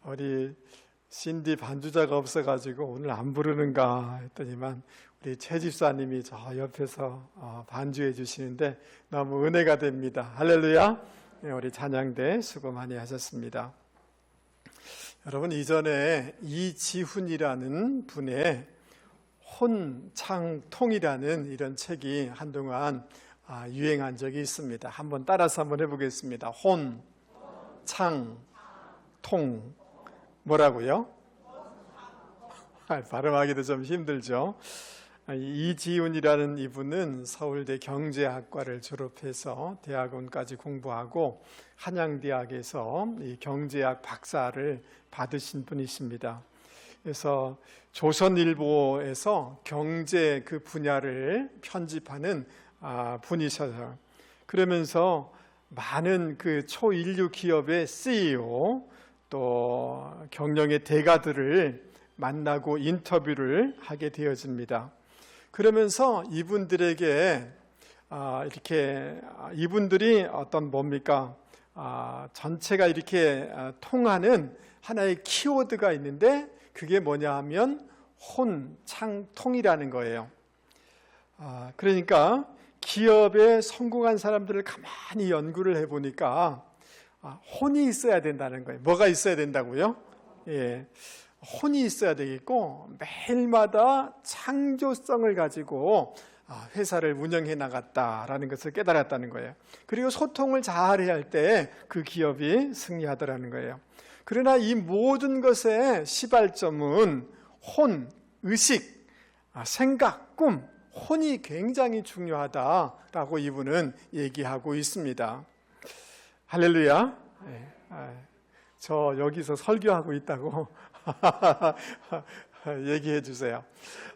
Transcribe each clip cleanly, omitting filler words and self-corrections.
우리 신디 반주자가 없어가지고 오늘 안 부르는가 했더니만 우리 최 집사님이 저 옆에서 반주해 주시는데 너무 은혜가 됩니다. 할렐루야. 우리 찬양대 수고 많이 하셨습니다. 여러분, 이전에 이지훈이라는 분의 혼창통이라는 이런 책이 한동안 유행한 적이 있습니다. 한번 따라서 한번 해보겠습니다. 혼, 창, 통. 뭐라고요? 발음하기도 좀 힘들죠. 이지훈이라는 이분은 서울대 경제학과를 졸업해서 대학원까지 공부하고 한양대학에서 이 경제학 박사를 받으신 분이십니다. 그래서 조선일보에서 경제 그 분야를 편집하는 분이셔서, 그러면서 많은 그 초인류 기업의 CEO 또 경영의 대가들을 만나고 인터뷰를 하게 되어집니다. 그러면서 이분들에게 이렇게 이분들이 어떤 뭡니까? 전체가 이렇게 통하는 하나의 키워드가 있는데 그게 뭐냐 하면 혼창통이라는 거예요. 그러니까 기업에 성공한 사람들을 가만히 연구를 해보니까 혼이 있어야 된다는 거예요. 뭐가 있어야 된다고요? 예, 혼이 있어야 되겠고 매일마다 창조성을 가지고 회사를 운영해 나갔다라는 것을 깨달았다는 거예요. 그리고 소통을 잘 해야 할 때 그 기업이 승리하더라는 거예요. 그러나 이 모든 것의 시발점은 혼, 의식, 생각, 꿈, 혼이 굉장히 중요하다라고 이분은 얘기하고 있습니다. 할렐루야. 저 여기서 설교하고 있다고 얘기해 주세요.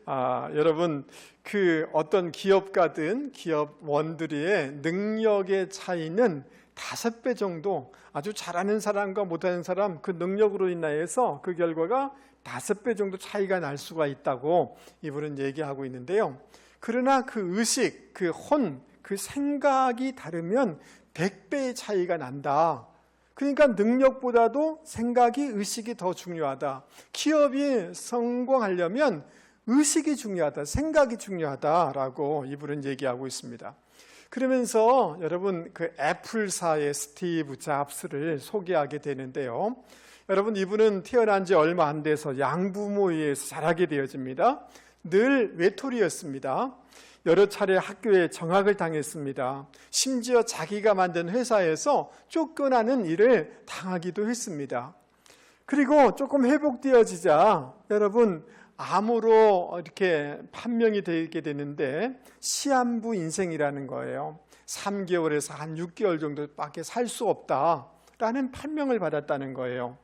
여러분, 그 어떤 기업가든 기업원들의 능력의 차이는 5배 정도, 아주 잘하는 사람과 못하는 사람 그 능력으로 인하여서 그 결과가 5배 정도 차이가 날 수가 있다고 이분은 얘기하고 있는데요. 그러나 그 의식, 그 혼, 그 생각이 다르면 100배의 차이가 난다. 그러니까 능력보다도 생각이, 의식이 더 중요하다. 기업이 성공하려면 의식이 중요하다, 생각이 중요하다라고 이분은 얘기하고 있습니다. 그러면서 여러분, 그 애플사의 스티브 잡스를 소개하게 되는데요. 여러분, 이분은 태어난 지 얼마 안 돼서 양부모에 의해서 자라게 되어집니다. 늘 외톨이였습니다. 여러 차례 학교에 정학을 당했습니다. 심지어 자기가 만든 회사에서 쫓겨나는 일을 당하기도 했습니다. 그리고 조금 회복되어지자 여러분, 암으로 이렇게 판명이 되게 되는데 시한부 인생이라는 거예요. 3개월에서 한 6개월 정도밖에 살 수 없다라는 판명을 받았다는 거예요.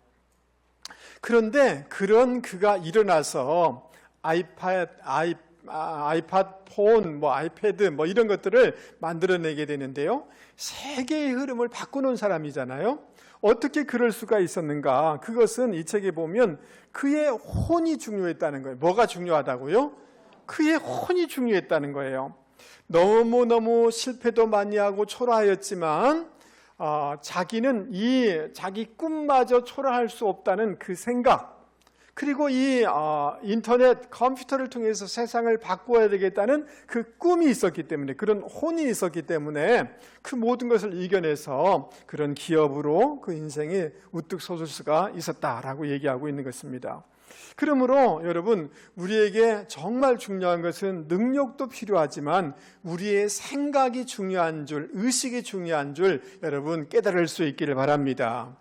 그런데 그런 그가 일어나서 아이팟 폰, 아이패드 이런 것들을 만들어내게 되는데요. 세계의 흐름을 바꾸는 사람이잖아요. 어떻게 그럴 수가 있었는가? 그것은 이 책에 보면 그의 혼이 중요했다는 거예요. 뭐가 중요하다고요? 그의 혼이 중요했다는 거예요. 너무너무 실패도 많이 하고 초라하였지만 자기는 이 자기 꿈마저 초라할 수 없다는 그 생각, 그리고 이 인터넷, 컴퓨터를 통해서 세상을 바꿔야 되겠다는 그 꿈이 있었기 때문에, 그런 혼이 있었기 때문에 그 모든 것을 이겨내서 그런 기업으로 그 인생이 우뚝 솟을 수가 있었다라고 얘기하고 있는 것입니다. 그러므로 여러분, 우리에게 정말 중요한 것은 능력도 필요하지만 우리의 생각이 중요한 줄, 의식이 중요한 줄 여러분 깨달을 수 있기를 바랍니다.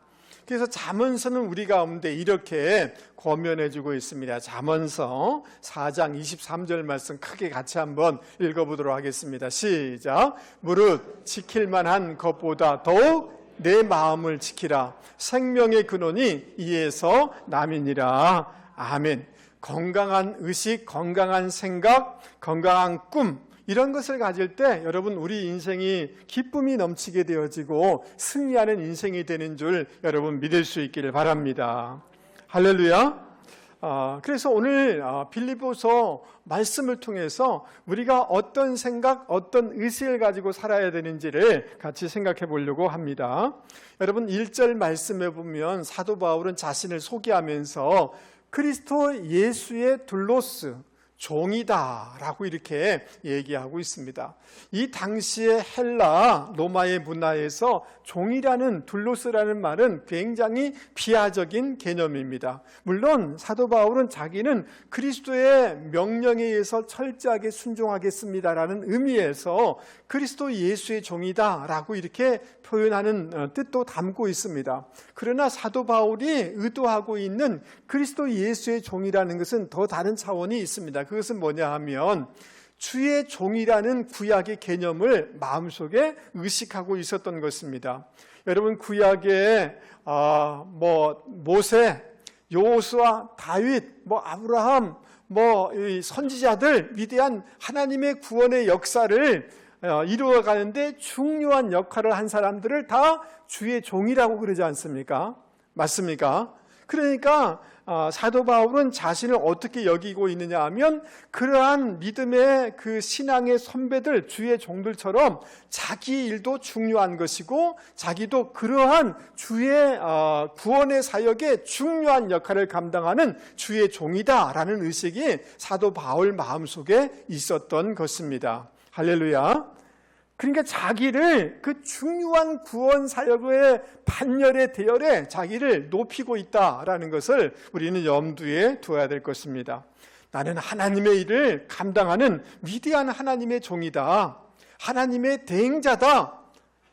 그래서 잠언서는 우리 가운데 이렇게 권면해주고 있습니다. 잠언서 4장 23절 말씀 크게 같이 한번 읽어보도록 하겠습니다. 시작. 무릇 지킬 만한 것보다 더욱 내 마음을 지키라. 생명의 근원이 이에서 남이니라. 아멘. 건강한 의식, 건강한 생각, 건강한 꿈, 이런 것을 가질 때 여러분, 우리 인생이 기쁨이 넘치게 되어지고 승리하는 인생이 되는 줄 여러분 믿을 수 있기를 바랍니다. 할렐루야. 그래서 오늘 빌립보서 말씀을 통해서 우리가 어떤 생각, 어떤 의식을 가지고 살아야 되는지를 같이 생각해 보려고 합니다. 여러분 1절 말씀에 보면 사도 바울은 자신을 소개하면서 그리스도 예수의 둘로스, 종이다 라고 이렇게 얘기하고 있습니다. 이 당시의 헬라 로마의 문화에서 종이라는 둘로스라는 말은 굉장히 비하적인 개념입니다. 물론 사도 바울은 자기는 그리스도의 명령에 의해서 철저하게 순종하겠습니다라는 의미에서 그리스도 예수의 종이다 라고 이렇게 표현하는 뜻도 담고 있습니다. 그러나 사도 바울이 의도하고 있는 그리스도 예수의 종이라는 것은 더 다른 차원이 있습니다. 그것은 뭐냐 하면 주의 종이라는 구약의 개념을 마음속에 의식하고 있었던 것입니다. 여러분 구약에 모세, 여호수아, 다윗, 아브라함, 이 선지자들 위대한 하나님의 구원의 역사를 이루어가는데 중요한 역할을 한 사람들을 다 주의 종이라고 그러지 않습니까? 맞습니까? 그러니까 사도 바울은 자신을 어떻게 여기고 있느냐 하면 그러한 믿음의 그 신앙의 선배들, 주의 종들처럼 자기 일도 중요한 것이고 자기도 그러한 주의 구원의 사역에 중요한 역할을 감당하는 주의 종이다라는 의식이 사도 바울 마음속에 있었던 것입니다. 할렐루야. 그러니까 자기를 그 중요한 구원 사역의 반열에 대열에 자기를 높이고 있다라는 것을 우리는 염두에 두어야 될 것입니다. 나는 하나님의 일을 감당하는 위대한 하나님의 종이다. 하나님의 대행자다.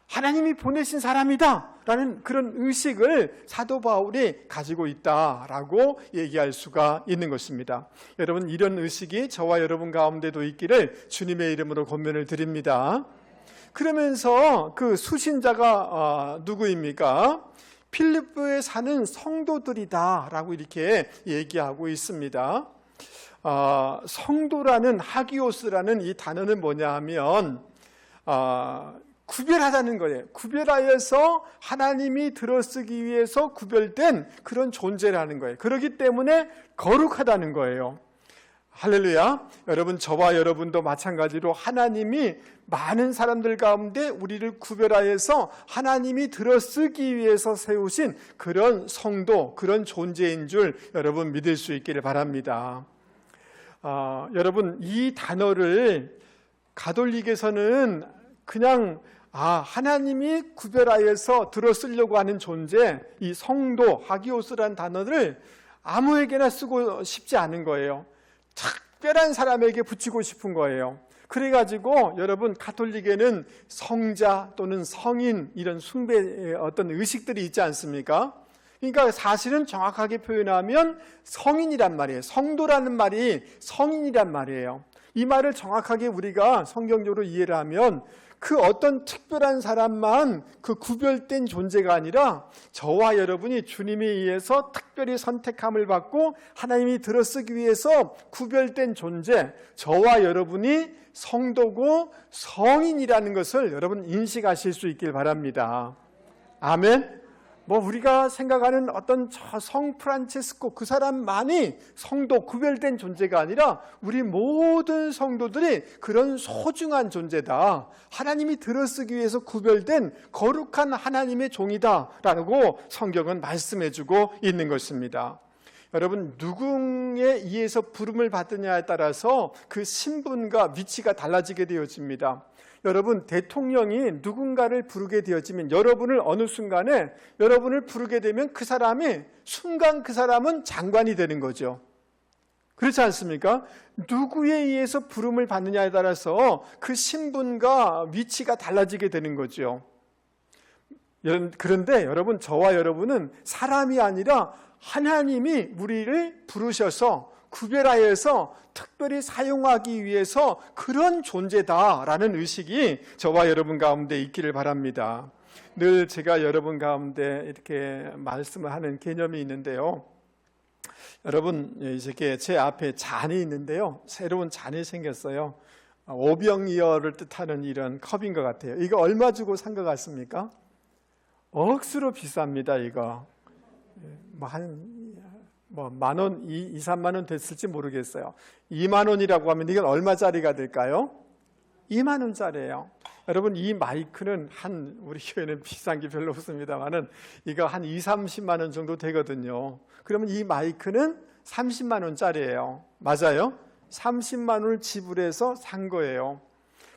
하나님이 보내신 사람이다. 라는 그런 의식을 사도 바울이 가지고 있다라고 얘기할 수가 있는 것입니다. 여러분 이런 의식이 저와 여러분 가운데도 있기를 주님의 이름으로 권면을 드립니다. 그러면서 그 수신자가 누구입니까? 필리포에 사는 성도들이다라고 이렇게 얘기하고 있습니다. 성도라는 하기오스라는 이 단어는 뭐냐 하면 구별하다는 거예요. 구별하여서 하나님이 들어쓰기 위해서 구별된 그런 존재라는 거예요. 그렇기 때문에 거룩하다는 거예요. 할렐루야. 여러분 저와 여러분도 마찬가지로 하나님이 많은 사람들 가운데 우리를 구별하여서 하나님이 들어쓰기 위해서 세우신 그런 성도, 그런 존재인 줄 여러분 믿을 수 있기를 바랍니다. 여러분 이 단어를 가톨릭에서는 그냥 하나님이 구별하여서 들어쓰려고 하는 존재, 이 성도, 하기오스라는 단어를 아무에게나 쓰고 싶지 않은 거예요. 특별한 사람에게 붙이고 싶은 거예요. 그래가지고 여러분 가톨릭에는 성자 또는 성인 이런 숭배의 어떤 의식들이 있지 않습니까? 그러니까 사실은 정확하게 표현하면 성인이란 말이에요. 성도라는 말이 성인이란 말이에요. 이 말을 정확하게 우리가 성경적으로 이해를 하면 그 어떤 특별한 사람만 그 구별된 존재가 아니라 저와 여러분이 주님에 의해서 특별히 선택함을 받고 하나님이 들어쓰기 위해서 구별된 존재, 저와 여러분이 성도고 성인이라는 것을 여러분 인식하실 수 있길 바랍니다. 아멘. 우리가 생각하는 어떤 저 성 프란체스코 그 사람만이 성도 구별된 존재가 아니라 우리 모든 성도들이 그런 소중한 존재다. 하나님이 들어쓰기 위해서 구별된 거룩한 하나님의 종이다라고 성경은 말씀해주고 있는 것입니다. 여러분 누구에 의해서 부름을 받느냐에 따라서 그 신분과 위치가 달라지게 되어집니다. 여러분 대통령이 누군가를 부르게 되어지면 여러분을 어느 순간에 여러분을 부르게 되면 그 사람이 순간 그 사람은 장관이 되는 거죠. 그렇지 않습니까? 누구에 의해서 부름을 받느냐에 따라서 그 신분과 위치가 달라지게 되는 거죠. 그런데 여러분 저와 여러분은 사람이 아니라 하나님이 우리를 부르셔서 구별하여서 특별히 사용하기 위해서 그런 존재다라는 의식이 저와 여러분 가운데 있기를 바랍니다. 늘 제가 여러분 가운데 이렇게 말씀을 하는 개념이 있는데요. 여러분 이렇게 제 앞에 잔이 있는데요. 새로운 잔이 생겼어요. 오병이어를 뜻하는 이런 컵인 것 같아요. 이거 얼마 주고 산 것 같습니까? 억수로 비쌉니다. 이거 한 뭐 10,000원, 3만 원 됐을지 모르겠어요. 2만 원이라고 하면 이건 얼마짜리가 될까요? 2만 원짜리예요. 여러분, 이 마이크는 우리 교회는 비싼 게 별로 없습니다만은 이거 한 30만 원 정도 되거든요. 그러면 이 마이크는 30만 원짜리예요. 맞아요? 30만 원을 지불해서 산 거예요.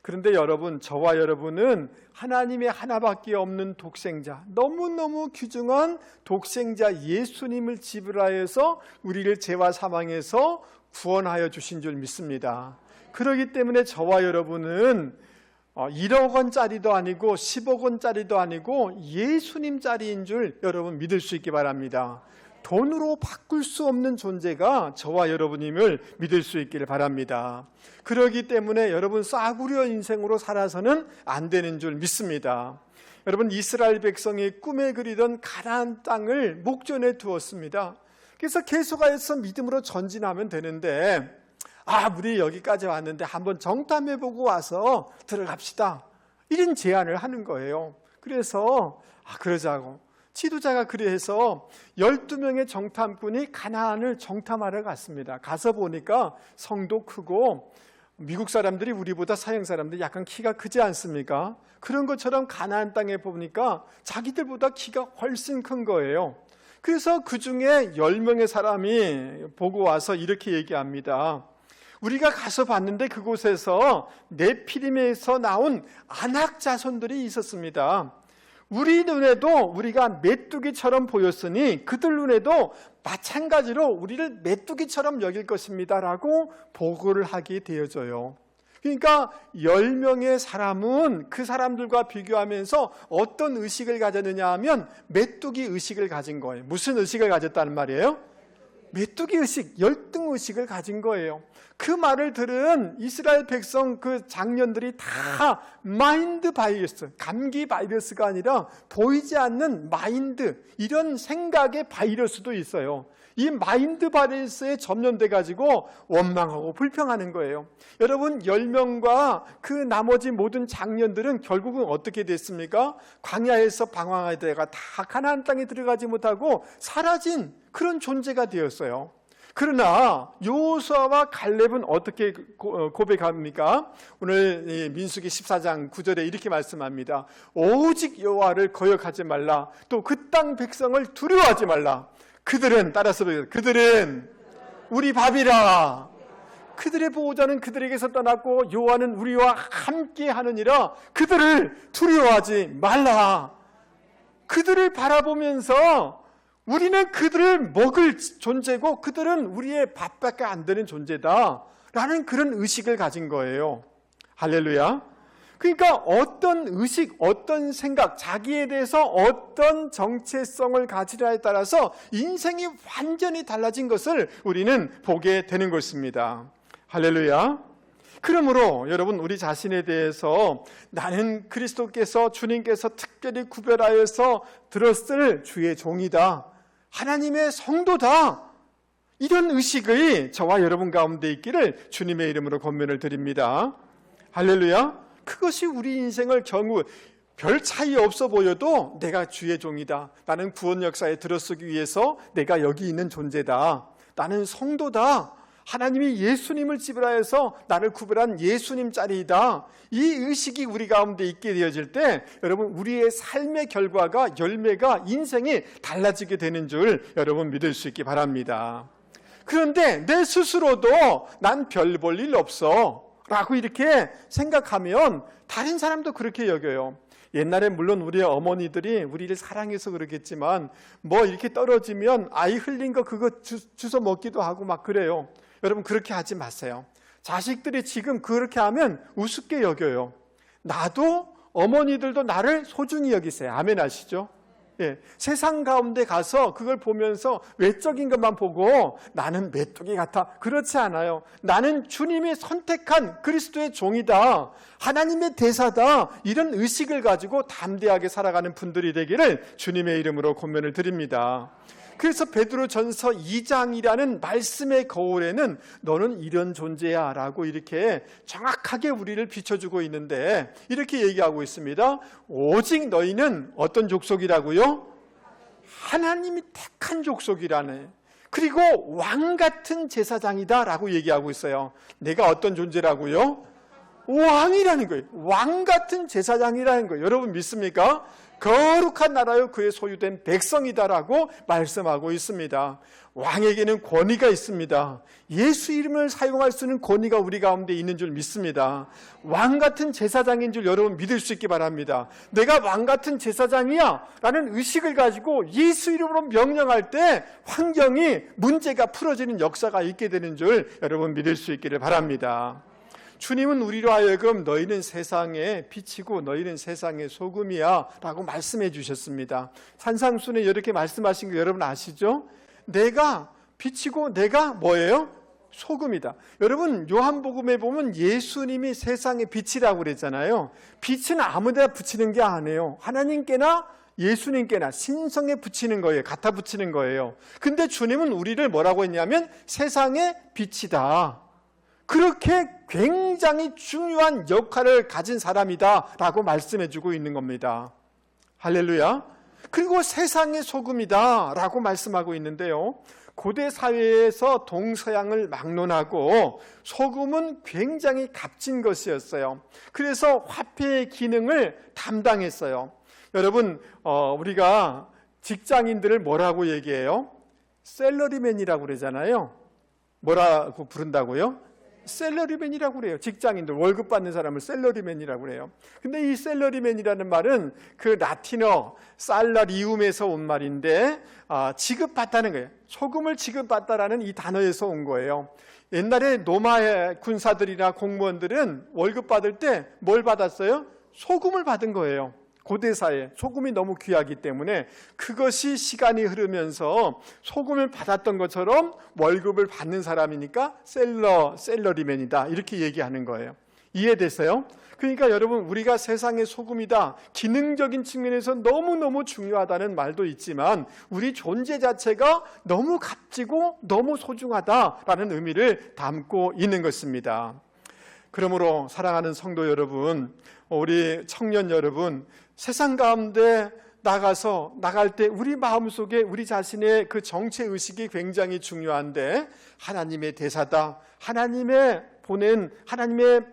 그런데 여러분, 저와 여러분은 하나님의 하나밖에 없는 독생자, 너무너무 귀중한 독생자 예수님을 지불하여서 우리를 죄와 사망에서 구원하여 주신 줄 믿습니다. 그렇기 때문에 저와 여러분은 1억 원짜리도 아니고 10억 원짜리도 아니고 예수님짜리인 줄 여러분 믿을 수 있기 바랍니다. 돈으로 바꿀 수 없는 존재가 저와 여러분임을 믿을 수 있기를 바랍니다. 그렇기 때문에 여러분, 싸구려 인생으로 살아서는 안 되는 줄 믿습니다. 여러분, 이스라엘 백성이 꿈에 그리던 가나안 땅을 목전에 두었습니다. 그래서 계속해서 믿음으로 전진하면 되는데, 우리 여기까지 왔는데 한번 정탐해보고 와서 들어갑시다, 이런 제안을 하는 거예요. 그래서 그러자고 지도자가 그래서 12명의 정탐꾼이 가나안을 정탐하러 갔습니다. 가서 보니까 성도 크고, 미국 사람들이 우리보다 서양 사람들이 약간 키가 크지 않습니까? 그런 것처럼 가나안 땅에 보니까 자기들보다 키가 훨씬 큰 거예요. 그래서 그 중에 10명의 사람이 보고 와서 이렇게 얘기합니다. 우리가 가서 봤는데 그곳에서 네피림에서 나온 아낙 자손들이 있었습니다. 우리 눈에도 우리가 메뚜기처럼 보였으니 그들 눈에도 마찬가지로 우리를 메뚜기처럼 여길 것입니다 라고 보고를 하게 되어져요. 그러니까 10명의 사람은 그 사람들과 비교하면서 어떤 의식을 가졌느냐 하면 메뚜기 의식을 가진 거예요. 무슨 의식을 가졌다는 말이에요? 메뚜기 의식, 열등의식을 가진 거예요. 그 말을 들은 이스라엘 백성 그 장년들이 다 마인드 바이러스, 감기 바이러스가 아니라 보이지 않는 마인드, 이런 생각의 바이러스도 있어요. 이 마인드 바이러스에 점령돼 가지고 원망하고 불평하는 거예요. 여러분, 10명과 그 나머지 모든 장년들은 결국은 어떻게 됐습니까? 광야에서 방황하다가 다 가나안 땅에 들어가지 못하고 사라진 그런 존재가 되었어요. 그러나 여호수아와 갈렙은 어떻게 고백합니까? 오늘 민수기 14장 9절에 이렇게 말씀합니다. 오직 여호와를 거역하지 말라. 또 그 땅 백성을 두려워하지 말라. 그들은, 따라서 그들은 우리 밥이라. 그들의 보호자는 그들에게서 떠났고 여호와는 우리와 함께 하느니라. 그들을 두려워하지 말라. 그들을 바라보면서 우리는 그들을 먹을 존재고 그들은 우리의 밥밖에 안 되는 존재다 라는 그런 의식을 가진 거예요. 할렐루야. 그러니까 어떤 의식, 어떤 생각, 자기에 대해서 어떤 정체성을 가지냐에 따라서 인생이 완전히 달라진 것을 우리는 보게 되는 것입니다. 할렐루야. 그러므로 여러분, 우리 자신에 대해서 나는 그리스도께서, 주님께서 특별히 구별하여서 들었을 주의 종이다, 하나님의 성도다, 이런 의식이 저와 여러분 가운데 있기를 주님의 이름으로 권면을 드립니다. 할렐루야. 그것이 우리 인생을 경우 별 차이 없어 보여도 내가 주의 종이다, 나는 구원 역사에 들어서기 위해서 내가 여기 있는 존재다, 나는 성도다, 하나님이 예수님을 지불하여서 나를 구별한 예수님 짤이다, 이 의식이 우리 가운데 있게 되어질 때 여러분, 우리의 삶의 결과가, 열매가, 인생이 달라지게 되는 줄 여러분 믿을 수 있기 바랍니다. 그런데 내 스스로도 난 별 볼 일 없어 라고 이렇게 생각하면 다른 사람도 그렇게 여겨요. 옛날에 물론 우리 어머니들이 우리를 사랑해서 그러겠지만 뭐 이렇게 떨어지면 아이 흘린 거 그거 주워 먹기도 하고 막 그래요. 여러분, 그렇게 하지 마세요. 자식들이 지금 그렇게 하면 우습게 여겨요. 나도, 어머니들도 나를 소중히 여기세요. 아멘 하시죠? 예, 세상 가운데 가서 그걸 보면서 외적인 것만 보고 나는 메뚜기 같아, 그렇지 않아요. 나는 주님이 선택한 그리스도의 종이다, 하나님의 대사다, 이런 의식을 가지고 담대하게 살아가는 분들이 되기를 주님의 이름으로 권면을 드립니다. 그래서 베드로전서 2장이라는 말씀의 거울에는 너는 이런 존재야 라고 이렇게 정확하게 우리를 비춰주고 있는데 이렇게 얘기하고 있습니다. 오직 너희는 어떤 족속이라고요? 하나님이 택한 족속이라네. 그리고 왕 같은 제사장이다라고 얘기하고 있어요. 내가 어떤 존재라고요? 왕이라는 거예요. 왕 같은 제사장이라는 거예요. 여러분 믿습니까? 거룩한 나라요 그의 소유된 백성이다라고 말씀하고 있습니다. 왕에게는 권위가 있습니다. 예수 이름을 사용할 수 있는 권위가 우리 가운데 있는 줄 믿습니다. 왕 같은 제사장인 줄 여러분 믿을 수 있기 바랍니다. 내가 왕 같은 제사장이야 라는 의식을 가지고 예수 이름으로 명령할 때 환경이 문제가 풀어지는 역사가 있게 되는 줄 여러분 믿을 수 있기를 바랍니다. 주님은 우리로 하여금 너희는 세상의 빛이고 너희는 세상의 소금이야 라고 말씀해 주셨습니다. 산상순에 이렇게 말씀하신 거 여러분 아시죠? 내가 빛이고 내가 뭐예요? 소금이다. 여러분 요한복음에 보면 예수님이 세상의 빛이라고 그랬잖아요. 빛은 아무데나 붙이는 게 아니에요. 하나님께나 예수님께나 신성에 붙이는 거예요. 갖다 붙이는 거예요. 근데 주님은 우리를 뭐라고 했냐면 세상의 빛이다. 그렇게 굉장히 중요한 역할을 가진 사람이다 라고 말씀해 주고 있는 겁니다. 할렐루야. 그리고 세상의 소금이다 라고 말씀하고 있는데요, 고대 사회에서 동서양을 막론하고 소금은 굉장히 값진 것이었어요. 그래서 화폐의 기능을 담당했어요. 여러분 우리가 직장인들을 뭐라고 얘기해요? 셀러리맨이라고 그러잖아요. 뭐라고 부른다고요? 셀러리맨이라고 그래요. 직장인들 월급 받는 사람을 셀러리맨이라고 그래요. 근데 이 셀러리맨이라는 말은 그 라틴어 살라리움에서 온 말인데 지급받다는 거예요. 소금을 지급받다라는 이 단어에서 온 거예요. 옛날에 로마 군사들이나 공무원들은 월급 받을 때 뭘 받았어요? 소금을 받은 거예요. 고대사에 소금이 너무 귀하기 때문에 그것이 시간이 흐르면서 소금을 받았던 것처럼 월급을 받는 사람이니까 셀러리맨이다 이렇게 얘기하는 거예요. 이해됐어요? 그러니까 여러분 우리가 세상의 소금이다, 기능적인 측면에서 너무너무 중요하다는 말도 있지만 우리 존재 자체가 너무 값지고 너무 소중하다라는 의미를 담고 있는 것입니다. 그러므로 사랑하는 성도 여러분, 우리 청년 여러분, 세상 가운데 나갈 때 우리 마음속에 우리 자신의 그 정체의식이 굉장히 중요한데 하나님의 대사다, 하나님의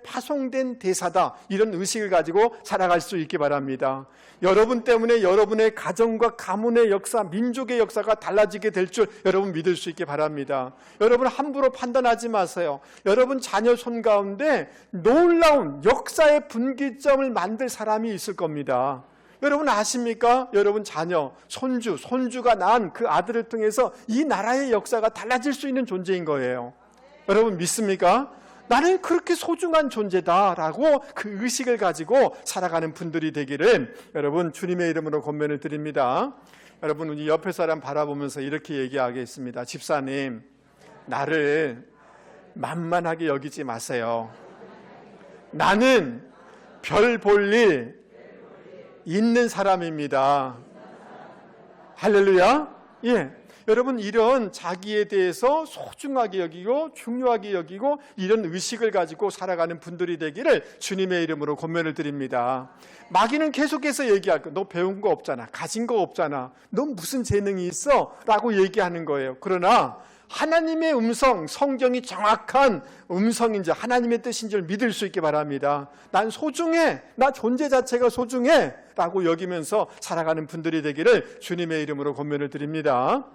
파송된 대사다, 이런 의식을 가지고 살아갈 수 있기 바랍니다. 여러분 때문에 여러분의 가정과 가문의 역사, 민족의 역사가 달라지게 될 줄 여러분 믿을 수 있기 바랍니다. 여러분 함부로 판단하지 마세요. 여러분 자녀 손 가운데 놀라운 역사의 분기점을 만들 사람이 있을 겁니다. 여러분 아십니까? 여러분 자녀, 손주가 낳은 그 아들을 통해서 이 나라의 역사가 달라질 수 있는 존재인 거예요. 여러분 믿습니까? 나는 그렇게 소중한 존재다라고 그 의식을 가지고 살아가는 분들이 되기를 여러분 주님의 이름으로 권면을 드립니다. 여러분 우리 옆에 사람 바라보면서 이렇게 얘기하겠습니다. 집사님, 나를 만만하게 여기지 마세요. 나는 별 볼 일 있는 사람입니다. 할렐루야. 예. 여러분 이런 자기에 대해서 소중하게 여기고 중요하게 여기고 이런 의식을 가지고 살아가는 분들이 되기를 주님의 이름으로 권면을 드립니다. 마귀는 계속해서 얘기할 거예요. 너 배운 거 없잖아, 가진 거 없잖아, 너 무슨 재능이 있어? 라고 얘기하는 거예요. 그러나 하나님의 음성, 성경이 정확한 음성인지 하나님의 뜻인 줄 믿을 수 있게 바랍니다. 난 소중해, 나 존재 자체가 소중해 라고 여기면서 살아가는 분들이 되기를 주님의 이름으로 권면을 드립니다.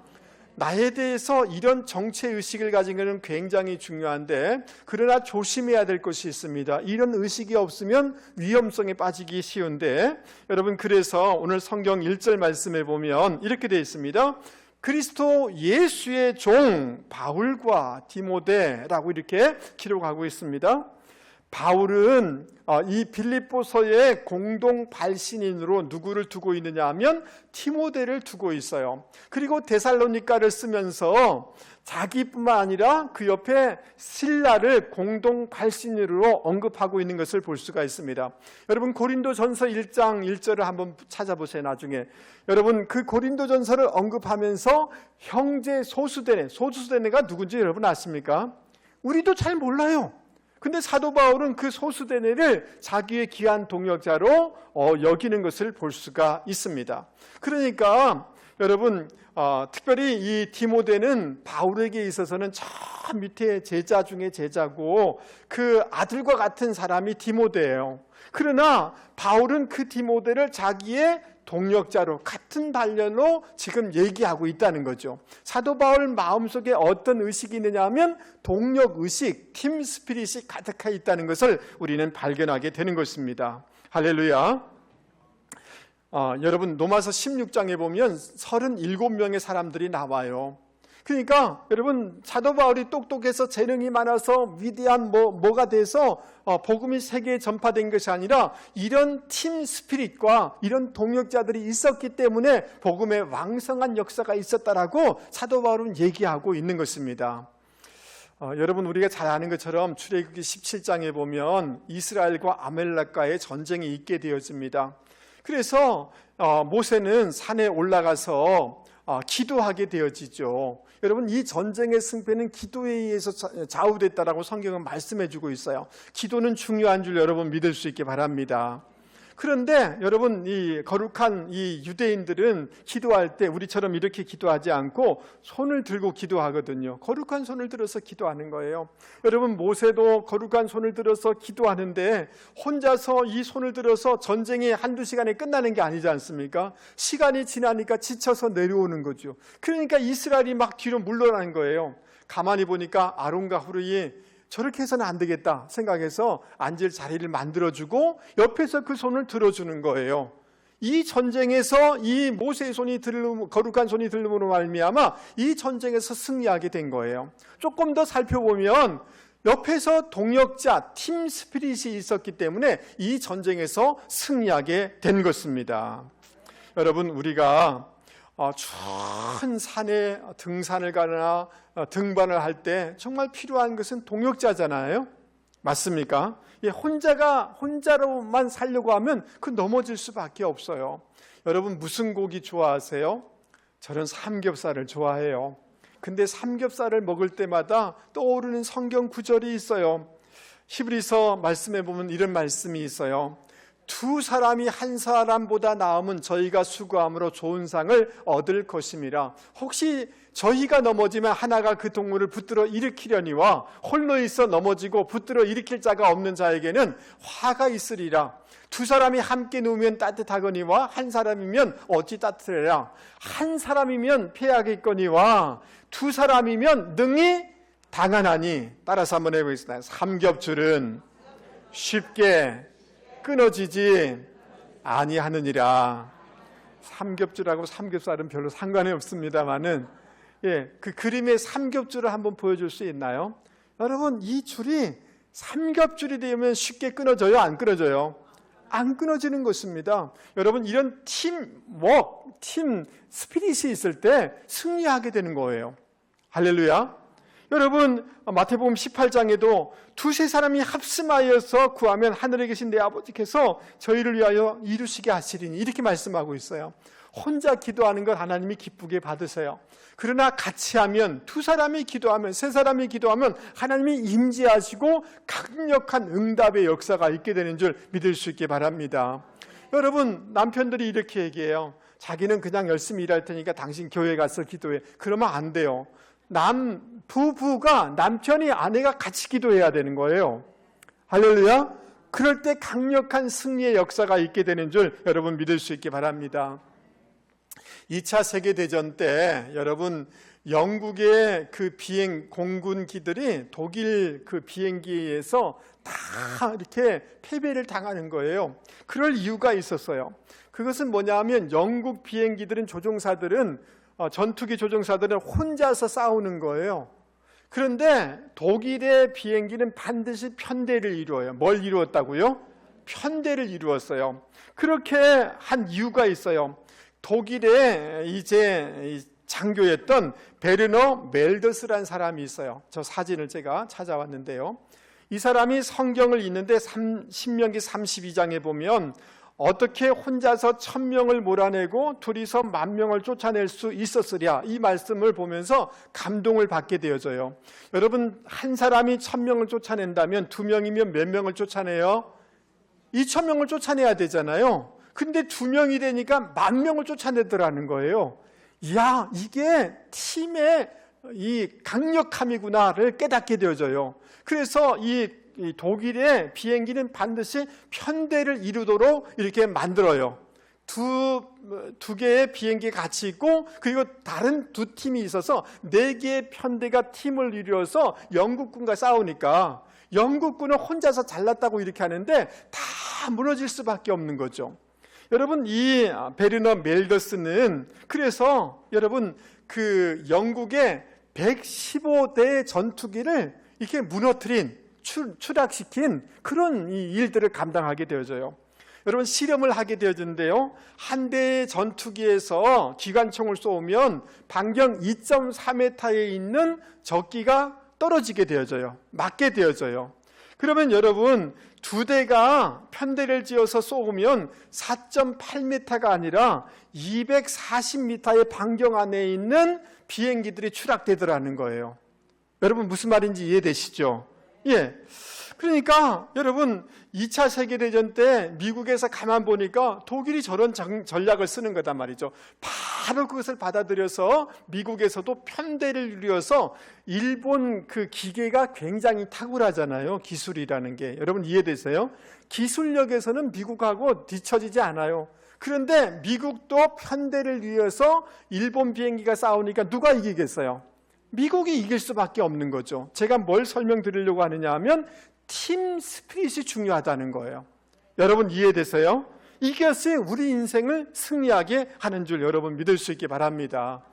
나에 대해서 이런 정체의식을 가진 것은 굉장히 중요한데 그러나 조심해야 될 것이 있습니다. 이런 의식이 없으면 위험성에 빠지기 쉬운데 여러분 그래서 오늘 성경 1절 말씀에 보면 이렇게 되어 있습니다. 그리스도 예수의 종 바울과 디모데라고 이렇게 기록하고 있습니다. 바울은 이 빌립보서의 공동 발신인으로 누구를 두고 있느냐 하면 디모데를 두고 있어요. 그리고 데살로니가를 쓰면서 자기뿐만 아니라 그 옆에 실라를 공동 발신인으로 언급하고 있는 것을 볼 수가 있습니다. 여러분 고린도전서 1장 1절을 한번 찾아보세요. 나중에 여러분 그 고린도전서를 언급하면서 형제 소수대네가 누군지 여러분 아십니까? 우리도 잘 몰라요. 근데 사도 바울은 그 소수대네를 자기의 귀한 동역자로 여기는 것을 볼 수가 있습니다. 그러니까 여러분, 특별히 이 디모데는 바울에게 있어서는 저 밑에 제자 중에 제자고 그 아들과 같은 사람이 디모데예요. 그러나 바울은 그 디모데를 자기의 동력자로, 같은 단련으로 지금 얘기하고 있다는 거죠. 사도 바울 마음속에 어떤 의식이 있느냐 하면 동력의식, 팀 스피릿이 가득해 있다는 것을 우리는 발견하게 되는 것입니다. 할렐루야. 여러분, 로마서 16장에 보면 37명의 사람들이 나와요. 그러니까 여러분, 사도 바울이 똑똑해서 재능이 많아서 위대한 뭐가 돼서 복음이 세계에 전파된 것이 아니라 이런 팀 스피릿과 이런 동역자들이 있었기 때문에 복음의 왕성한 역사가 있었다라고 사도 바울은 얘기하고 있는 것입니다. 여러분, 우리가 잘 아는 것처럼 출애굽기 17장에 보면 이스라엘과 아말렉과의 전쟁이 있게 되어집니다. 그래서 모세는 산에 올라가서 기도하게 되어지죠. 여러분, 이 전쟁의 승패는 기도에 의해서 좌우됐다라고 성경은 말씀해 주고 있어요. 기도는 중요한 줄 여러분 믿을 수 있게 바랍니다. 그런데 여러분, 이 거룩한 이 유대인들은 기도할 때 우리처럼 이렇게 기도하지 않고 손을 들고 기도하거든요. 거룩한 손을 들어서 기도하는 거예요. 여러분, 모세도 거룩한 손을 들어서 기도하는데 혼자서 이 손을 들어서 전쟁이 한두 시간에 끝나는 게 아니지 않습니까? 시간이 지나니까 지쳐서 내려오는 거죠. 그러니까 이스라엘이 막 뒤로 물러나는 거예요. 가만히 보니까 아론과 후르이 저렇게 해서는 안 되겠다 생각해서 앉을 자리를 만들어주고 옆에서 그 손을 들어주는 거예요. 이 전쟁에서 이 모세의 손이 거룩한 손이 들림으로 말미암아 이 전쟁에서 승리하게 된 거예요. 조금 더 살펴보면 옆에서 동역자, 팀 스피릿이 있었기 때문에 이 전쟁에서 승리하게 된 것입니다. 여러분, 우리가 추운 산에 등산을 가거나 등반을 할 때 정말 필요한 것은 동역자잖아요. 맞습니까? 혼자로만 살려고 하면 넘어질 수밖에 없어요. 여러분, 무슨 고기 좋아하세요? 저는 삼겹살을 좋아해요. 근데 삼겹살을 먹을 때마다 떠오르는 성경 구절이 있어요. 히브리서 말씀에 보면 이런 말씀이 있어요. 두 사람이 한 사람보다 나으면 저희가 수고함으로 좋은 상을 얻을 것임이라. 혹시 저희가 넘어지면 하나가 그 동물을 붙들어 일으키려니와 홀로 있어 넘어지고 붙들어 일으킬 자가 없는 자에게는 화가 있으리라. 두 사람이 함께 누우면 따뜻하거니와 한 사람이면 어찌 따뜻하리라. 한 사람이면 패하겠거니와 두 사람이면 능히 당하나니. 따라서 한번 해보겠습니다. 삼겹줄은 쉽게 끊어지지 아니하느니라. 삼겹줄하고 삼겹살은 별로 상관이 없습니다만은, 그 그림의 삼겹줄을 한번 보여줄 수 있나요? 여러분, 이 줄이 삼겹줄이 되면 쉽게 끊어져요? 안 끊어져요? 안 끊어지는 것입니다. 여러분, 이런 팀 스피릿이 있을 때 승리하게 되는 거예요. 할렐루야. 여러분, 마태복음 18장에도 두세 사람이 합심하여서 구하면 하늘에 계신 내 아버지께서 저희를 위하여 이루시게 하시리니, 이렇게 말씀하고 있어요. 혼자 기도하는 것 하나님이 기쁘게 받으세요. 그러나 같이 하면, 두 사람이 기도하면, 세 사람이 기도하면 하나님이 임재하시고 강력한 응답의 역사가 있게 되는 줄 믿을 수 있게 바랍니다. 여러분, 남편들이 이렇게 얘기해요. 자기는 그냥 열심히 일할 테니까 당신 교회 가서 기도해. 그러면 안 돼요. 부부가, 남편이 아내가 같이 기도해야 되는 거예요. 할렐루야. 그럴 때 강력한 승리의 역사가 있게 되는 줄 여러분 믿을 수 있게 바랍니다. 2차 세계대전 때 여러분, 영국의 그 공군기들이 독일 그 비행기에서 다 이렇게 패배를 당하는 거예요. 그럴 이유가 있었어요. 그것은 뭐냐면 영국 비행기들은 전투기 조종사들은 혼자서 싸우는 거예요. 그런데 독일의 비행기는 반드시 편대를 이루어요. 뭘 이루었다고요? 편대를 이루었어요. 그렇게 한 이유가 있어요. 독일의 이제 장교였던 베르너 멜더스라는 사람이 있어요. 저 사진을 제가 찾아왔는데요. 이 사람이 성경을 읽는데 신명기 32장에 보면 어떻게 혼자서 1000명을 몰아내고 둘이서 10,000명을 쫓아낼 수 있었으랴, 이 말씀을 보면서 감동을 받게 되어져요. 여러분, 한 사람이 1000명을 쫓아낸다면 2명이면 몇 명을 쫓아내요? 2000명을 쫓아내야 되잖아요. 근데 2명이 되니까 10,000명을 쫓아내더라는 거예요. 이야, 이게 팀의 이 강력함이구나를 깨닫게 되어져요. 그래서 이 독일의 비행기는 반드시 편대를 이루도록 이렇게 만들어요. 두 개의 비행기 같이 있고, 그리고 다른 두 팀이 있어서 네 개의 편대가 팀을 이루어서 영국군과 싸우니까 영국군은 혼자서 잘났다고 이렇게 하는데 다 무너질 수밖에 없는 거죠. 여러분, 이 베르너 멜더스는 그래서 여러분 그 영국의 115대의 전투기를 이렇게 무너뜨린, 추락시킨 그런 이 일들을 감당하게 되어져요. 여러분, 실험을 하게 되어지는데요, 한 대의 전투기에서 기관총을 쏘면 반경 2.4m에 있는 적기가 떨어지게 되어져요. 맞게 되어져요. 그러면 여러분, 두 대가 편대를 지어서 쏘면 4.8m가 아니라 240m의 반경 안에 있는 비행기들이 추락되더라는 거예요. 여러분, 무슨 말인지 이해되시죠? 예. 그러니까 여러분, 2차 세계대전 때 미국에서 가만 보니까 독일이 저런 전략을 쓰는 거단 말이죠. 바로 그것을 받아들여서 미국에서도 편대를 이루어서, 일본 그 기계가 굉장히 탁월하잖아요. 기술이라는 게. 여러분 이해되세요? 기술력에서는 미국하고 뒤처지지 않아요. 그런데 미국도 편대를 이루어서 일본 비행기가 싸우니까 누가 이기겠어요? 미국이 이길 수밖에 없는 거죠. 제가 뭘 설명드리려고 하느냐 하면 팀 스피릿이 중요하다는 거예요. 여러분 이해되세요? 이것이 우리 인생을 승리하게 하는 줄 여러분 믿을 수 있기 바랍니다.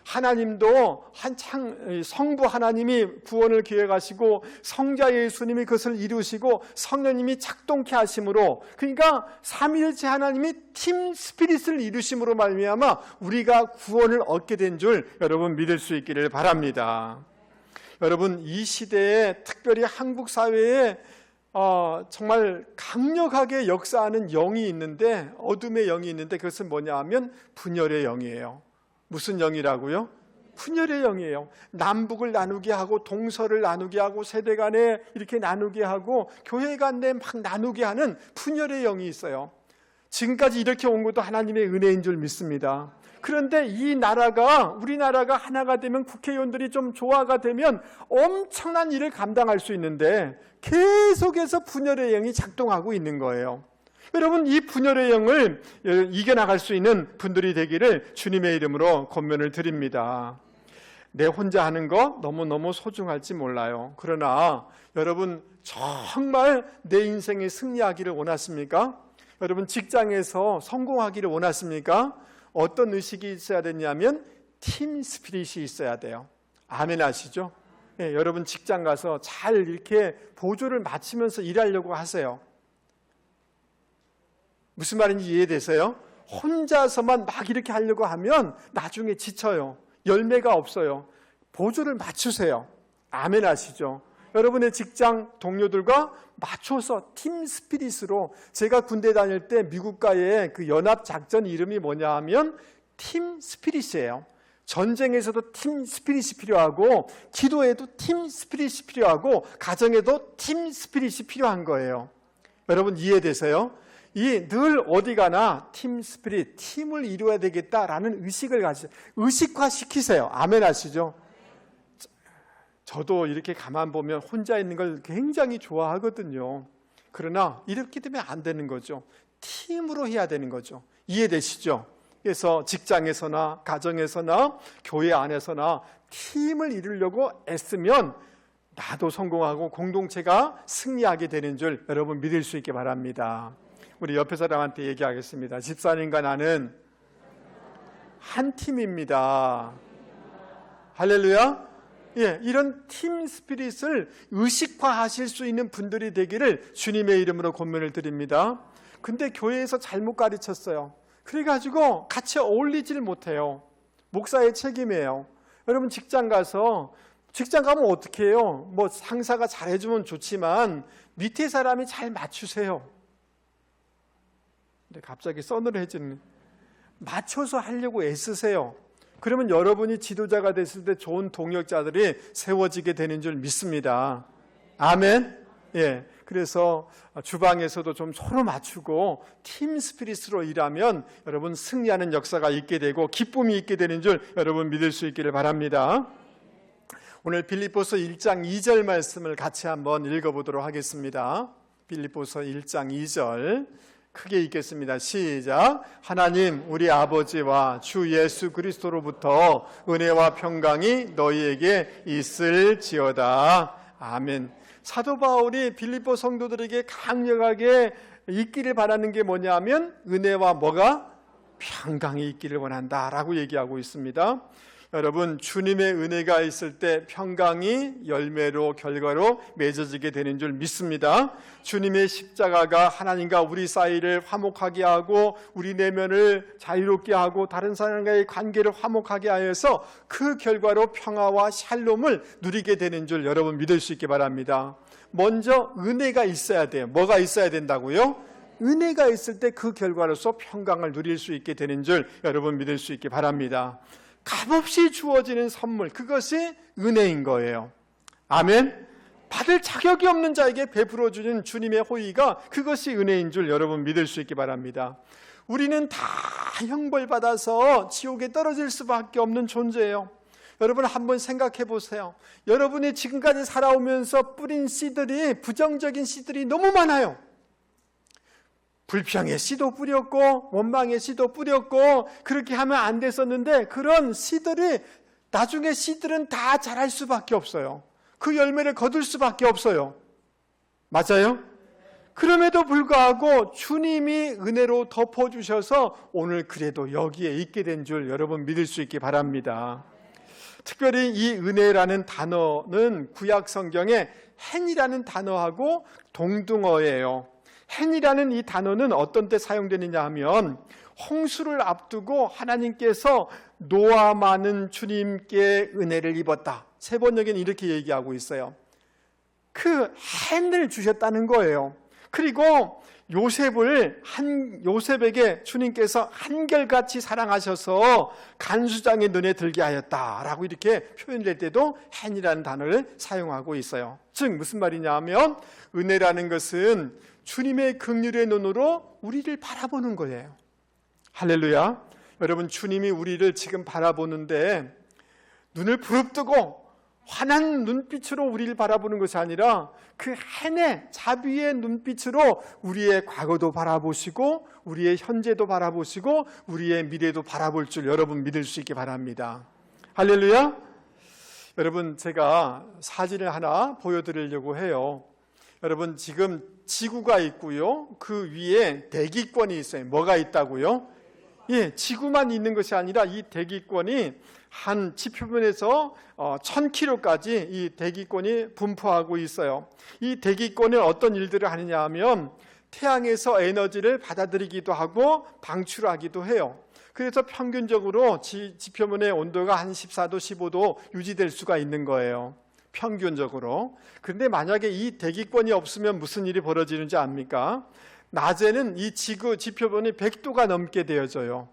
하나님도 한창 성부 하나님이 구원을 계획하시고 성자 예수님이 그것을 이루시고 성령님이 작동케 하심으로, 그러니까 삼위일체 하나님이 팀 스피릿을 이루심으로 말미암아 우리가 구원을 얻게 된 줄 여러분 믿을 수 있기를 바랍니다. 여러분, 이 시대에 특별히 한국 사회에 정말 강력하게 역사하는 영이 있는데, 어둠의 영이 있는데, 그것은 뭐냐 하면 분열의 영이에요. 무슨 영이라고요? 분열의 영이에요. 남북을 나누게 하고 동서를 나누게 하고 세대 간에 이렇게 나누게 하고 교회 간에 막 나누게 하는 분열의 영이 있어요. 지금까지 이렇게 온 것도 하나님의 은혜인 줄 믿습니다. 그런데 이 나라가, 우리나라가 하나가 되면, 국회의원들이 좀 조화가 되면 엄청난 일을 감당할 수 있는데 계속해서 분열의 영이 작동하고 있는 거예요. 여러분, 이 분열의 영을 이겨나갈 수 있는 분들이 되기를 주님의 이름으로 권면을 드립니다. 내 혼자 하는 거 너무너무 소중할지 몰라요. 그러나 여러분, 정말 내 인생에 승리하기를 원하십니까? 여러분, 직장에서 성공하기를 원하십니까? 어떤 의식이 있어야 되냐면 팀 스피릿이 있어야 돼요. 아멘 하시죠? 예, 여러분 직장 가서 잘 이렇게 보조를 맞추면서 일하려고 하세요. 무슨 말인지 이해되세요? 혼자서만 막 이렇게 하려고 하면 나중에 지쳐요. 열매가 없어요. 보조를 맞추세요. 아멘 하시죠? 여러분의 직장 동료들과 맞춰서 팀 스피릿으로, 제가 군대 다닐 때 미국과의 그 연합 작전 이름이 뭐냐 하면 팀 스피릿이에요. 전쟁에서도 팀 스피릿이 필요하고, 기도에도 팀 스피릿이 필요하고, 가정에도 팀 스피릿이 필요한 거예요. 여러분 이해되세요? 이 늘 어디 가나 팀 스피릿, 팀을 이루어야 되겠다라는 의식을 가지세요. 의식화시키세요. 아멘 하시죠? 저도 이렇게 가만 보면 혼자 있는 걸 굉장히 좋아하거든요. 그러나 이렇게 되면 안 되는 거죠. 팀으로 해야 되는 거죠. 이해되시죠? 그래서 직장에서나 가정에서나 교회 안에서나 팀을 이루려고 애쓰면 나도 성공하고 공동체가 승리하게 되는 줄 여러분 믿을 수 있게 바랍니다. 우리 옆에 사람한테 얘기하겠습니다. 집사님과 나는 한 팀입니다. 할렐루야. 예, 이런 팀 스피릿을 의식화하실 수 있는 분들이 되기를 주님의 이름으로 권면을 드립니다. 근데 교회에서 잘못 가르쳤어요. 그래가지고 같이 어울리질 못해요. 목사의 책임이에요. 여러분 직장 가면 어떻게 해요? 뭐 상사가 잘해주면 좋지만 밑에 사람이 잘 맞추세요. 근데 갑자기 서늘해지는, 맞춰서 하려고 애쓰세요. 그러면 여러분이 지도자가 됐을 때 좋은 동역자들이 세워지게 되는 줄 믿습니다. 아멘. 예. 그래서 주방에서도 좀 서로 맞추고 팀 스피릿으로 일하면 여러분 승리하는 역사가 있게 되고 기쁨이 있게 되는 줄 여러분 믿을 수 있기를 바랍니다. 오늘 빌립보서 1장 2절 말씀을 같이 한번 읽어보도록 하겠습니다. 빌립보서 1장 2절 크게 읽겠습니다. 시작. 하나님 우리 아버지와 주 예수 그리스도로부터 은혜와 평강이 너희에게 있을지어다. 아멘. 사도 바울이 빌립보 성도들에게 강력하게 있기를 바라는 게 뭐냐면 은혜와 뭐가? 평강이 있기를 원한다라고 얘기하고 있습니다. 여러분 주님의 은혜가 있을 때 평강이 열매로 결과로 맺어지게 되는 줄 믿습니다. 주님의 십자가가 하나님과 우리 사이를 화목하게 하고 우리 내면을 자유롭게 하고 다른 사람과의 관계를 화목하게 하여서 그 결과로 평화와 샬롬을 누리게 되는 줄 여러분 믿을 수 있기 바랍니다. 먼저 은혜가 있어야 돼요. 뭐가 있어야 된다고요? 은혜가 있을 때 그 결과로서 평강을 누릴 수 있게 되는 줄 여러분 믿을 수 있기 바랍니다. 값없이 주어지는 선물, 그것이 은혜인 거예요. 아멘. 받을 자격이 없는 자에게 베풀어주는 주님의 호의가 그것이 은혜인 줄 여러분 믿을 수 있기 바랍니다. 우리는 다 형벌받아서 지옥에 떨어질 수밖에 없는 존재예요. 여러분 한번 생각해 보세요. 여러분이 지금까지 살아오면서 뿌린 씨들이, 부정적인 씨들이 너무 많아요. 불평의 씨도 뿌렸고 원망의 씨도 뿌렸고 그렇게 하면 안 됐었는데 그런 씨들이 나중에 씨들은 다 자랄 수밖에 없어요. 그 열매를 거둘 수밖에 없어요. 맞아요? 그럼에도 불구하고 주님이 은혜로 덮어주셔서 오늘 그래도 여기에 있게 된 줄 여러분 믿을 수 있기 바랍니다. 특별히 이 은혜라는 단어는 구약 성경에 hen이라는 단어하고 동등어예요. hen이라는 이 단어는 어떤 때 사용되느냐 하면 홍수를 앞두고 하나님께서 노아 많은 주님께 은혜를 입었다. 세 번역에는 이렇게 얘기하고 있어요. 그 hen을 주셨다는 거예요. 그리고 요셉에게 주님께서 한결같이 사랑하셔서 간수장의 눈에 들게 하였다라고 이렇게 표현될 때도 hen이라는 단어를 사용하고 있어요. 즉 무슨 말이냐 하면 은혜라는 것은 주님의 긍휼의 눈으로 우리를 바라보는 거예요. 할렐루야. 여러분 주님이 우리를 지금 바라보는데 눈을 부릅뜨고 환한 눈빛으로 우리를 바라보는 것이 아니라 그 hen의 자비의 눈빛으로 우리의 과거도 바라보시고 우리의 현재도 바라보시고 우리의 미래도 바라볼 줄 여러분 믿을 수 있게 바랍니다. 할렐루야. 여러분 제가 사진을 하나 보여드리려고 해요. 여러분 지금 지구가 있고요. 그 위에 대기권이 있어요. 뭐가 있다고요? 예, 지구만 있는 것이 아니라 이 대기권이 한 지표면에서 1000km까지 이 대기권이 분포하고 있어요. 이 대기권은 어떤 일들을 하느냐 하면 태양에서 에너지를 받아들이기도 하고 방출하기도 해요. 그래서 평균적으로 지표면의 온도가 한 14도, 15도 유지될 수가 있는 거예요. 평균적으로. 그런데 만약에 이 대기권이 없으면 무슨 일이 벌어지는지 압니까? 낮에는 이 지표면이 100도가 넘게 되어져요.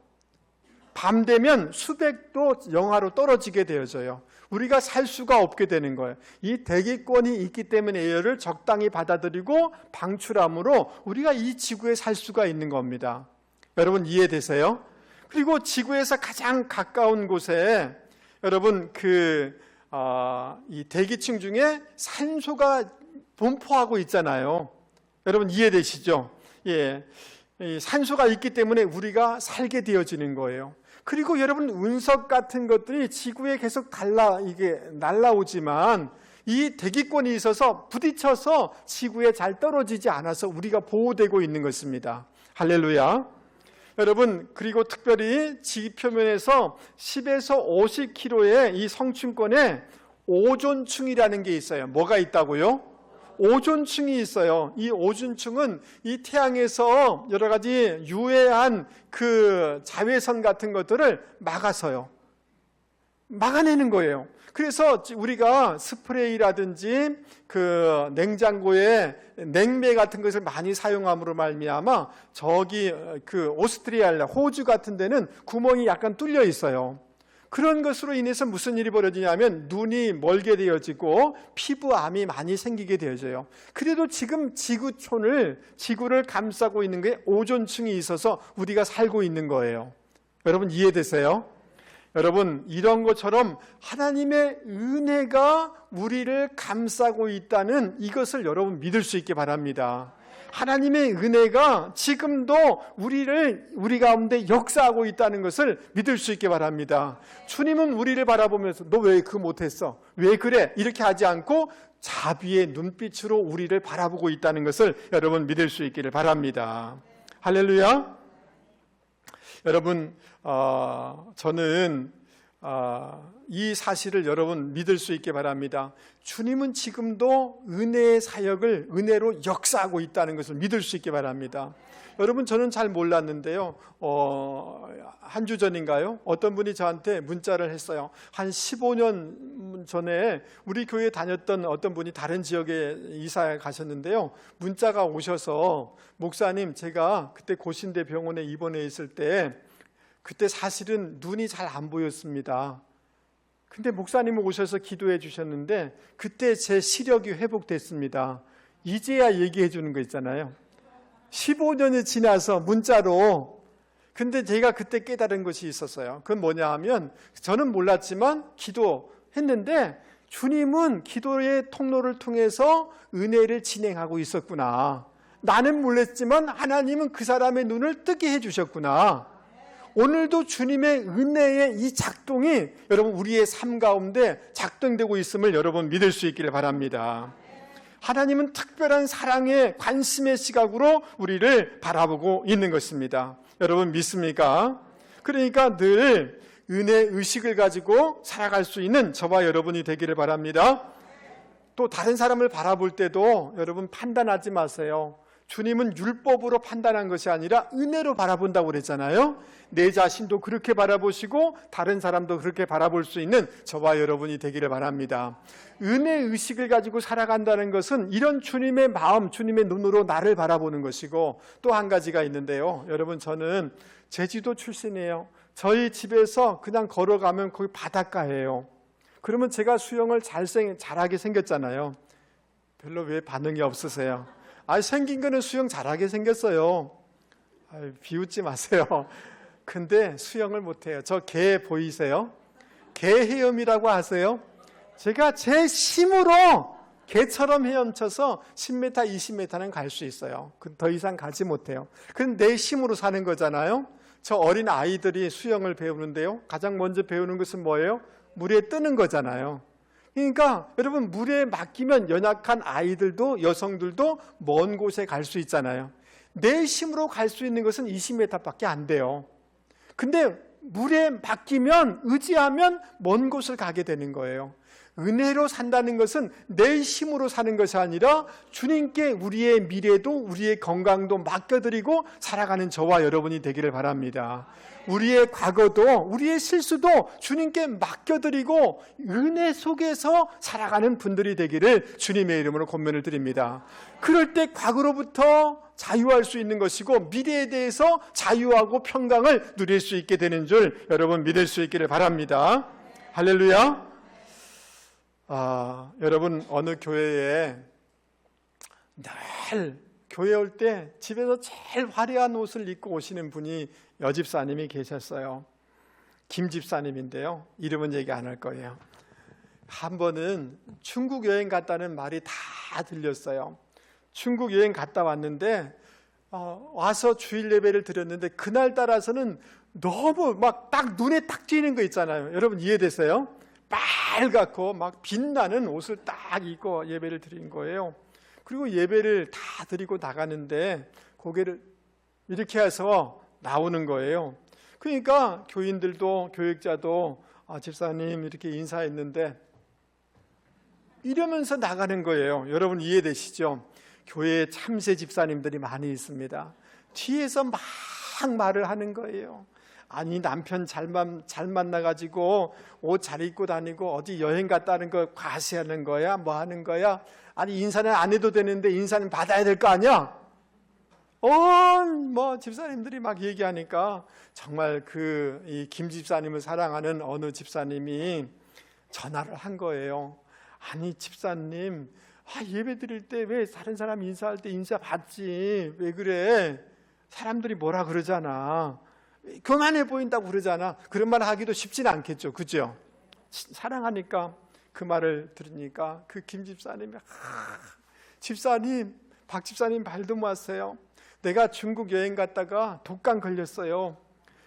밤 되면 수백 도 영하로 떨어지게 되어져요. 우리가 살 수가 없게 되는 거예요. 이 대기권이 있기 때문에 에어를 적당히 받아들이고 방출함으로 우리가 이 지구에 살 수가 있는 겁니다. 여러분 이해되세요? 그리고 지구에서 가장 가까운 곳에 여러분 이 대기층 중에 산소가 분포하고 있잖아요. 여러분 이해되시죠? 예, 이 산소가 있기 때문에 우리가 살게 되어지는 거예요. 그리고 여러분 운석 같은 것들이 지구에 계속 날라오지만 이 대기권이 있어서 부딪혀서 지구에 잘 떨어지지 않아서 우리가 보호되고 있는 것입니다. 할렐루야. 여러분 그리고 특별히 지표면에서 10에서 50km의 이 성층권에 오존층이라는 게 있어요. 뭐가 있다고요? 오존층이 있어요. 이 오존층은 이 태양에서 여러 가지 유해한 그 자외선 같은 것들을 막아내는 거예요. 그래서 우리가 스프레이라든지 그 냉장고에 냉매 같은 것을 많이 사용함으로 말미암아 저기 그 오스트리아, 호주 같은 데는 구멍이 약간 뚫려 있어요. 그런 것으로 인해서 무슨 일이 벌어지냐면 눈이 멀게 되어지고 피부암이 많이 생기게 되어져요. 그래도 지금 지구를 감싸고 있는 게 오존층이 있어서 우리가 살고 있는 거예요. 여러분 이해되세요? 여러분 이런 것처럼 하나님의 은혜가 우리를 감싸고 있다는 이것을 여러분 믿을 수 있게 바랍니다. 하나님의 은혜가 지금도 우리 가운데 역사하고 있다는 것을 믿을 수 있게 바랍니다. 주님은 우리를 바라보면서 너 왜 그거 못했어? 왜 그래? 이렇게 하지 않고 자비의 눈빛으로 우리를 바라보고 있다는 것을 여러분 믿을 수 있기를 바랍니다. 할렐루야. 여러분 저는 이 사실을 여러분 믿을 수 있게 바랍니다. 주님은 지금도 은혜의 사역을 은혜로 역사하고 있다는 것을 믿을 수 있게 바랍니다. 여러분 저는 잘 몰랐는데요. 한 주 전인가요? 어떤 분이 저한테 문자를 했어요. 한 15년 전에 우리 교회에 다녔던 어떤 분이 다른 지역에 이사해 가셨는데요. 문자가 오셔서 목사님 제가 그때 고신대 병원에 입원해 있을 때 그때 사실은 눈이 잘 안 보였습니다. 근데 목사님 오셔서 기도해 주셨는데 그때 제 시력이 회복됐습니다. 이제야 얘기해 주는 거 있잖아요. 15년이 지나서 문자로. 근데 제가 그때 깨달은 것이 있었어요. 그건 뭐냐 하면 저는 몰랐지만 기도했는데 주님은 기도의 통로를 통해서 은혜를 진행하고 있었구나. 나는 몰랐지만 하나님은 그 사람의 눈을 뜨게 해 주셨구나. 오늘도 주님의 은혜의 이 작동이 여러분 우리의 삶 가운데 작동되고 있음을 여러분 믿을 수 있기를 바랍니다. 하나님은 특별한 사랑의 관심의 시각으로 우리를 바라보고 있는 것입니다. 여러분 믿습니까? 그러니까 늘 은혜 의식을 가지고 살아갈 수 있는 저와 여러분이 되기를 바랍니다. 또 다른 사람을 바라볼 때도 여러분 판단하지 마세요. 주님은 율법으로 판단한 것이 아니라 은혜로 바라본다고 그랬잖아요. 내 자신도 그렇게 바라보시고 다른 사람도 그렇게 바라볼 수 있는 저와 여러분이 되기를 바랍니다. 은혜 의식을 가지고 살아간다는 것은 이런 주님의 마음, 주님의 눈으로 나를 바라보는 것이고 또 한 가지가 있는데요. 여러분 저는 제주도 출신이에요. 저희 집에서 그냥 걸어가면 거기 바닷가예요. 그러면 제가 수영을 잘하게 생겼잖아요. 별로 왜 반응이 없으세요? 생긴 거는 수영 잘하게 생겼어요. 비웃지 마세요. 근데 수영을 못해요. 저 개 보이세요? 개 헤엄이라고 아세요? 제가 제 힘으로 개처럼 헤엄쳐서 10m, 20m는 갈 수 있어요. 더 이상 가지 못해요. 그건 내 힘으로 사는 거잖아요. 저 어린 아이들이 수영을 배우는데요. 가장 먼저 배우는 것은 뭐예요? 물에 뜨는 거잖아요. 그러니까 여러분 물에 맡기면 연약한 아이들도 여성들도 먼 곳에 갈 수 있잖아요. 내 힘으로 갈 수 있는 것은 20m밖에 안 돼요. 근데 물에 맡기면 의지하면 먼 곳을 가게 되는 거예요. 은혜로 산다는 것은 내 힘으로 사는 것이 아니라 주님께 우리의 미래도 우리의 건강도 맡겨드리고 살아가는 저와 여러분이 되기를 바랍니다. 우리의 과거도 우리의 실수도 주님께 맡겨드리고 은혜 속에서 살아가는 분들이 되기를 주님의 이름으로 권면을 드립니다. 그럴 때 과거로부터 자유할 수 있는 것이고 미래에 대해서 자유하고 평강을 누릴 수 있게 되는 줄 여러분 믿을 수 있기를 바랍니다. 할렐루야. 여러분 어느 교회에 늘 교회 올 때 집에서 제일 화려한 옷을 입고 오시는 분이 여집사님이 계셨어요. 김 집사님인데요. 이름은 얘기 안 할 거예요. 한 번은 중국 여행 갔다는 말이 다 들렸어요. 중국 여행 갔다 왔는데 와서 주일 예배를 드렸는데 그날 따라서는 너무 막 딱 눈에 딱 띄는 거 있잖아요. 여러분 이해되세요? 빨갛고 막 빛나는 옷을 딱 입고 예배를 드린 거예요. 그리고 예배를 다 드리고 나가는데 고개를 이렇게 해서 나오는 거예요. 그러니까 교인들도 교육자도 집사님 이렇게 인사했는데 이러면서 나가는 거예요. 여러분 이해되시죠? 교회에 참새 집사님들이 많이 있습니다. 뒤에서 막 말을 하는 거예요. 아니 남편 잘 만나가지고 옷 잘 입고 다니고 어디 여행 갔다는 거 과시하는 거야? 뭐 하는 거야? 아니 인사는 안 해도 되는데 인사는 받아야 될 거 아니야? 뭐 집사님들이 막 얘기하니까 정말 이 김 집사님을 사랑하는 어느 집사님이 전화를 한 거예요. 아니 집사님, 예배 드릴 때 왜 다른 사람 인사할 때 인사 받지? 왜 그래? 사람들이 뭐라 그러잖아. 교만해 보인다고 그러잖아. 그런 말 하기도 쉽지는 않겠죠. 그죠? 사랑하니까 그 말을 들으니까 그 김 집사님이 집사님, 박 집사님 말도 마세요. 내가 중국 여행 갔다가 독감 걸렸어요.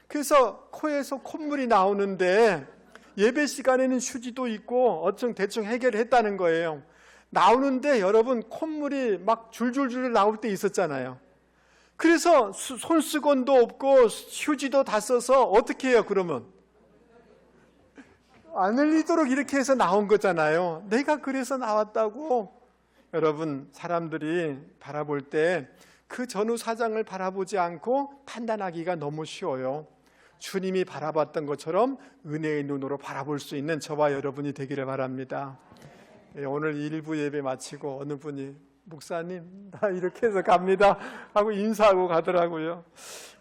그래서 코에서 콧물이 나오는데 예배 시간에는 휴지도 있고 대충 해결했다는 거예요. 나오는데 여러분 콧물이 막 줄줄줄 나올 때 있었잖아요. 그래서 손수건도 없고 휴지도 다 써서 어떻게 해요 그러면? 안 흘리도록 이렇게 해서 나온 거잖아요. 내가 그래서 나왔다고. 여러분 사람들이 바라볼 때 그 전후 사장을 바라보지 않고 판단하기가 너무 쉬워요. 주님이 바라봤던 것처럼 은혜의 눈으로 바라볼 수 있는 저와 여러분이 되기를 바랍니다. 오늘 일부 예배 마치고 어느 분이 목사님 나 이렇게 해서 갑니다 하고 인사하고 가더라고요.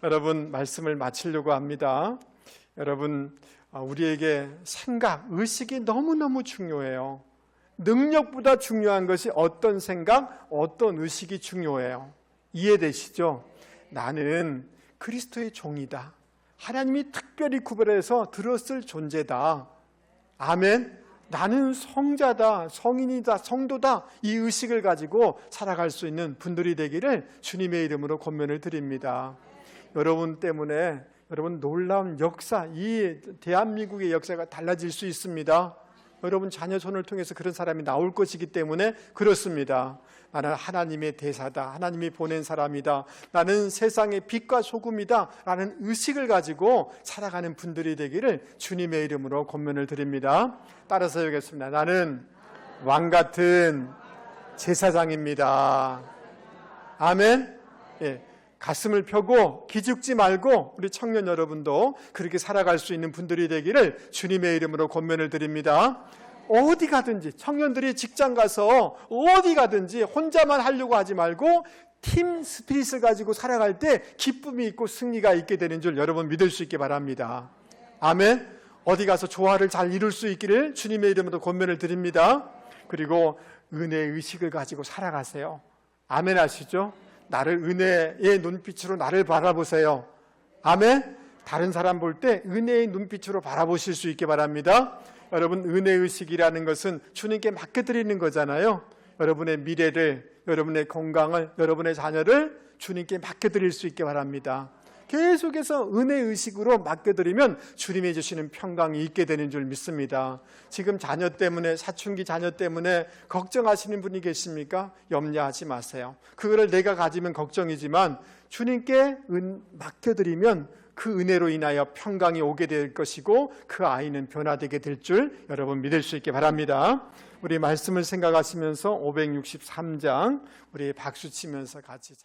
여러분 말씀을 마치려고 합니다. 여러분 우리에게 생각, 의식이 너무너무 중요해요. 능력보다 중요한 것이 어떤 생각, 어떤 의식이 중요해요. 이해되시죠? 나는 그리스도의 종이다. 하나님이 특별히 구별해서 들었을 존재다. 아멘. 나는 성자다, 성인이다, 성도다. 이 의식을 가지고 살아갈 수 있는 분들이 되기를 주님의 이름으로 권면을 드립니다. 여러분 때문에 여러분 놀라운 역사, 이 대한민국의 역사가 달라질 수 있습니다. 여러분 자녀 손을 통해서 그런 사람이 나올 것이기 때문에 그렇습니다. 나는 하나님의 대사다, 하나님이 보낸 사람이다, 나는 세상의 빛과 소금이다 라는 의식을 가지고 살아가는 분들이 되기를 주님의 이름으로 권면을 드립니다. 따라서 하겠습니다. 나는 왕같은 제사장입니다. 아멘. 가슴을 펴고 기죽지 말고 우리 청년 여러분도 그렇게 살아갈 수 있는 분들이 되기를 주님의 이름으로 권면을 드립니다. 어디 가든지 청년들이 직장 가서 어디 가든지 혼자만 하려고 하지 말고 팀 스피릿을 가지고 살아갈 때 기쁨이 있고 승리가 있게 되는 줄 여러분 믿을 수 있게 바랍니다. 아멘. 어디 가서 조화를 잘 이룰 수 있기를 주님의 이름으로 권면을 드립니다. 그리고 은혜의 의식을 가지고 살아가세요. 아멘 하시죠? 나를 은혜의 눈빛으로 나를 바라보세요. 아멘. 다른 사람 볼 때 은혜의 눈빛으로 바라보실 수 있게 바랍니다. 여러분 은혜의식이라는 것은 주님께 맡겨드리는 거잖아요. 여러분의 미래를, 여러분의 건강을, 여러분의 자녀를 주님께 맡겨드릴 수 있게 바랍니다. 계속해서 은혜의식으로 맡겨드리면 주님이 주시는 평강이 있게 되는 줄 믿습니다. 지금 자녀 때문에, 사춘기 자녀 때문에 걱정하시는 분이 계십니까? 염려하지 마세요. 그거를 내가 가지면 걱정이지만 주님께 맡겨드리면 그 은혜로 인하여 평강이 오게 될 것이고 그 아이는 변화되게 될 줄 여러분 믿을 수 있게 바랍니다. 우리 말씀을 생각하시면서 563장 우리 박수 치면서 같이